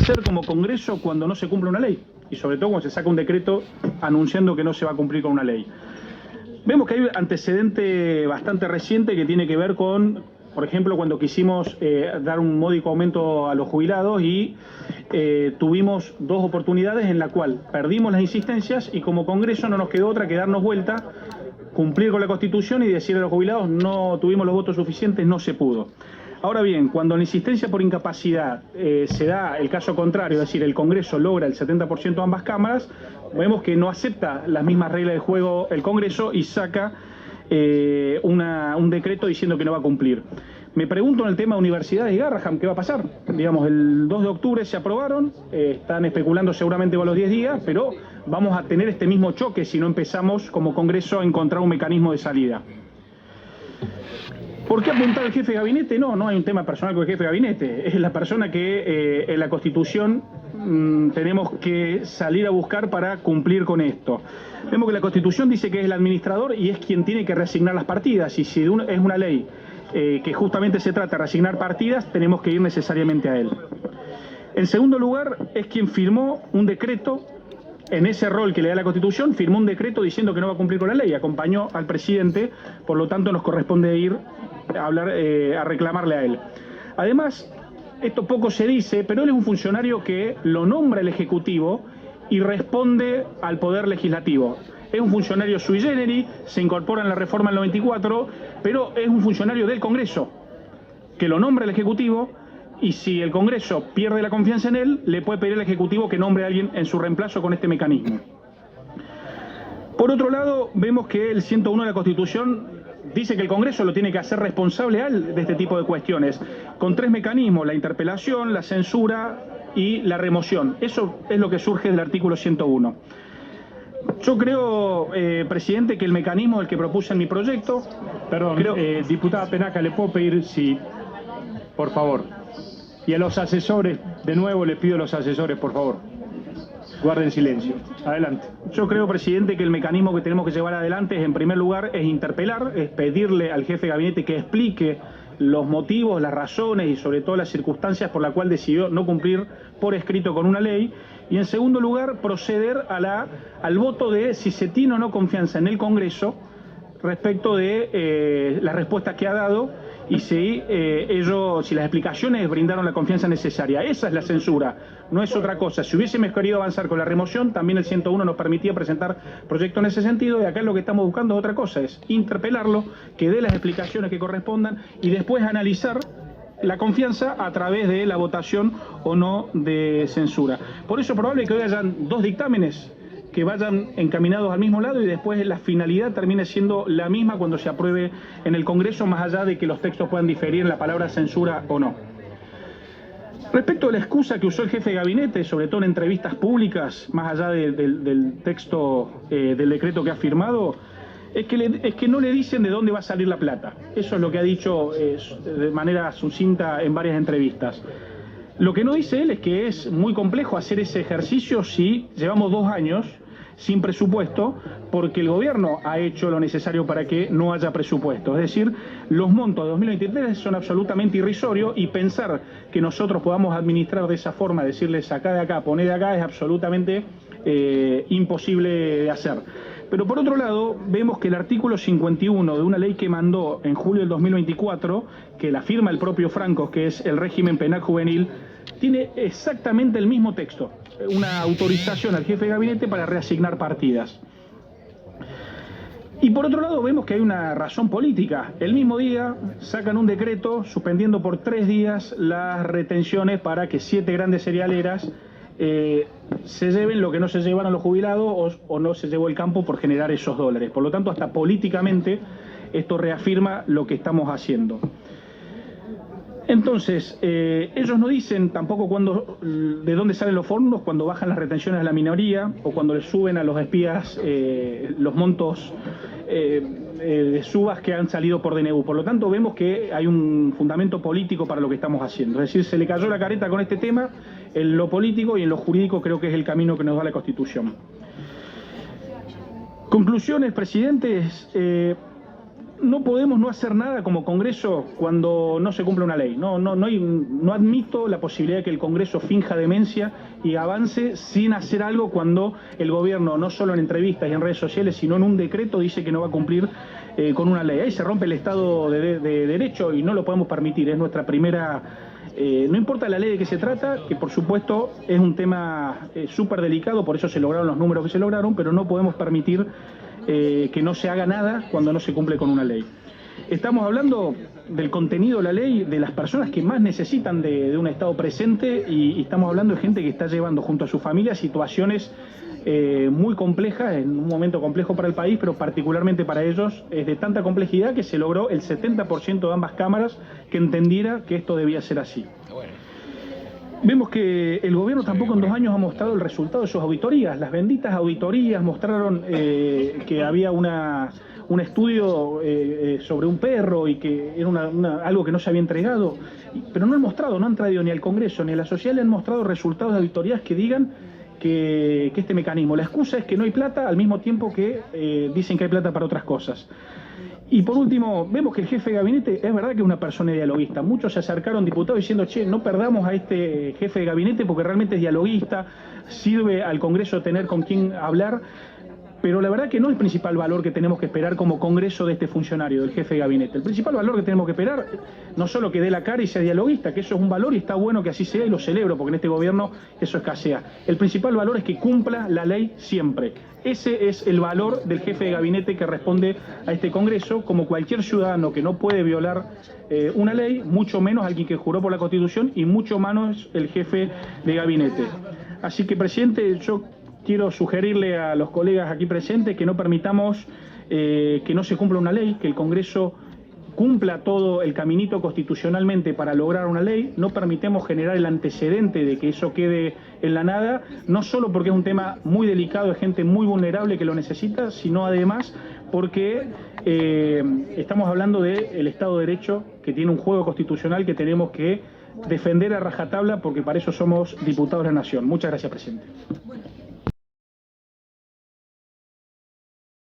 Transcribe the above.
hacer como Congreso cuando no se cumple una ley? Y sobre todo cuando se saca un decreto anunciando que no se va a cumplir con una ley. Vemos que hay un antecedente bastante reciente que tiene que ver con, por ejemplo, cuando quisimos dar un módico aumento a los jubilados y tuvimos dos oportunidades en la cual perdimos las insistencias y como Congreso no nos quedó otra que darnos vuelta, cumplir con la Constitución y decir a los jubilados no tuvimos los votos suficientes, no se pudo. Ahora bien, cuando la insistencia por incapacidad se da el caso contrario, es decir, el Congreso logra el 70% de ambas cámaras, vemos que no acepta las mismas reglas de juego el Congreso y saca un decreto diciendo que no va a cumplir. Me pregunto en el tema de universidades y Garrahan, ¿qué va a pasar? Digamos, el 2 de octubre se aprobaron, están especulando seguramente con los 10 días, pero vamos a tener este mismo choque si no empezamos como Congreso a encontrar un mecanismo de salida. ¿Por qué apuntar al jefe de gabinete? No hay un tema personal con el jefe de gabinete. Es la persona que en la Constitución tenemos que salir a buscar para cumplir con esto. Vemos que la Constitución dice que es el administrador y es quien tiene que reasignar las partidas. Y si es una ley que justamente se trata de reasignar partidas, tenemos que ir necesariamente a él. En segundo lugar, es quien firmó un decreto. En ese rol que le da la Constitución, firmó un decreto diciendo que no va a cumplir con la ley, acompañó al presidente, por lo tanto nos corresponde ir a reclamarle a él. Además, esto poco se dice, pero él es un funcionario que lo nombra el Ejecutivo y responde al Poder Legislativo. Es un funcionario sui generis, se incorpora en la reforma del 94, pero es un funcionario del Congreso, que lo nombra el Ejecutivo. Y si el Congreso pierde la confianza en él, le puede pedir al Ejecutivo que nombre a alguien en su reemplazo con este mecanismo. Por otro lado, vemos que el 101 de la Constitución dice que el Congreso lo tiene que hacer responsable a él de este tipo de cuestiones, con 3 mecanismos: la interpelación, la censura y la remoción. Eso es lo que surge del artículo 101. Yo creo, presidente, que el mecanismo del que propuse en mi proyecto... Perdón, diputada Penaca, ¿le puedo pedir si, por favor? Y a los asesores, de nuevo les pido a los asesores, por favor, guarden silencio. Adelante. Yo creo, presidente, que el mecanismo que tenemos que llevar adelante es, en primer lugar, es interpelar, es pedirle al jefe de gabinete que explique los motivos, las razones y sobre todo las circunstancias por las cuales decidió no cumplir por escrito con una ley. Y en segundo lugar, proceder al voto de si se tiene o no confianza en el Congreso respecto de las respuestas que ha dado y si si las explicaciones brindaron la confianza necesaria. Esa es la censura, no es otra cosa. Si hubiésemos querido avanzar con la remoción, también el 101 nos permitía presentar proyectos en ese sentido, y acá lo que estamos buscando es otra cosa, es interpelarlo, que dé las explicaciones que correspondan y después analizar la confianza a través de la votación o no de censura. Por eso es probable que hoy hayan 2 dictámenes que vayan encaminados al mismo lado y después la finalidad termine siendo la misma cuando se apruebe en el Congreso, más allá de que los textos puedan diferir en la palabra censura o no. Respecto a la excusa que usó el jefe de gabinete, sobre todo en entrevistas públicas, más allá del texto del decreto que ha firmado, es que no le dicen de dónde va a salir la plata. Eso es lo que ha dicho de manera sucinta en varias entrevistas. Lo que no dice él es que es muy complejo hacer ese ejercicio si llevamos 2 años sin presupuesto, porque el gobierno ha hecho lo necesario para que no haya presupuesto. Es decir, los montos de 2023 son absolutamente irrisorios y pensar que nosotros podamos administrar de esa forma, decirles acá de acá, poné de acá, es absolutamente imposible de hacer. Pero por otro lado, vemos que el artículo 51 de una ley que mandó en julio del 2024, que la firma el propio Franco, que es el régimen penal juvenil, tiene exactamente el mismo texto, una autorización al jefe de gabinete para reasignar partidas. Y por otro lado vemos que hay una razón política. El mismo día sacan un decreto suspendiendo por 3 días las retenciones para que 7 grandes cerealeras se lleven lo que no se llevaron los jubilados o no se llevó el campo por generar esos dólares. Por lo tanto, hasta políticamente esto reafirma lo que estamos haciendo. Entonces, ellos no dicen tampoco de dónde salen los fondos cuando bajan las retenciones a la minoría o cuando les suben a los espías los montos de subas que han salido por DNU. Por lo tanto, vemos que hay un fundamento político para lo que estamos haciendo. Es decir, se le cayó la careta con este tema en lo político y en lo jurídico creo que es el camino que nos da la Constitución. Conclusiones, presidentes. No podemos no hacer nada como Congreso cuando no se cumple una ley. No admito la posibilidad de que el Congreso finja demencia y avance sin hacer algo cuando el gobierno, no solo en entrevistas y en redes sociales, sino en un decreto, dice que no va a cumplir con una ley. Ahí se rompe el Estado de Derecho y no lo podemos permitir. Es nuestra primera... no importa la ley de qué se trata, que por supuesto es un tema súper delicado, por eso se lograron los números que se lograron, pero no podemos permitir que no se haga nada cuando no se cumple con una ley. Estamos hablando del contenido de la ley, de las personas que más necesitan de un Estado presente y estamos hablando de gente que está llevando junto a su familia situaciones muy complejas, en un momento complejo para el país, pero particularmente para ellos es de tanta complejidad que se logró el 70% de ambas cámaras que entendiera que esto debía ser así. Vemos que el gobierno tampoco en 2 años ha mostrado el resultado de sus auditorías. Las benditas auditorías mostraron que había un estudio sobre un perro y que era algo que no se había entregado, pero no han traído ni al Congreso ni a la sociedad, le han mostrado resultados de auditorías que digan que este mecanismo, la excusa es que no hay plata al mismo tiempo que dicen que hay plata para otras cosas. Y por último, vemos que el jefe de gabinete es verdad que es una persona dialoguista. Muchos se acercaron diputados diciendo, che, no perdamos a este jefe de gabinete porque realmente es dialoguista, sirve al Congreso tener con quién hablar. Pero la verdad que no es el principal valor que tenemos que esperar como Congreso de este funcionario, del jefe de gabinete. El principal valor que tenemos que esperar, no solo que dé la cara y sea dialoguista, que eso es un valor y está bueno que así sea y lo celebro, porque en este gobierno eso escasea. El principal valor es que cumpla la ley siempre. Ese es el valor del jefe de gabinete que responde a este Congreso, como cualquier ciudadano que no puede violar una ley, mucho menos alguien que juró por la Constitución y mucho menos el jefe de gabinete. Así que, presidente, yo quiero sugerirle a los colegas aquí presentes que no permitamos que no se cumpla una ley, que el Congreso cumpla todo el caminito constitucionalmente para lograr una ley. No permitemos generar el antecedente de que eso quede en la nada, no solo porque es un tema muy delicado, de gente muy vulnerable que lo necesita, sino además porque estamos hablando del Estado de Derecho, que tiene un juego constitucional que tenemos que defender a rajatabla, porque para eso somos diputados de la Nación. Muchas gracias, presidente.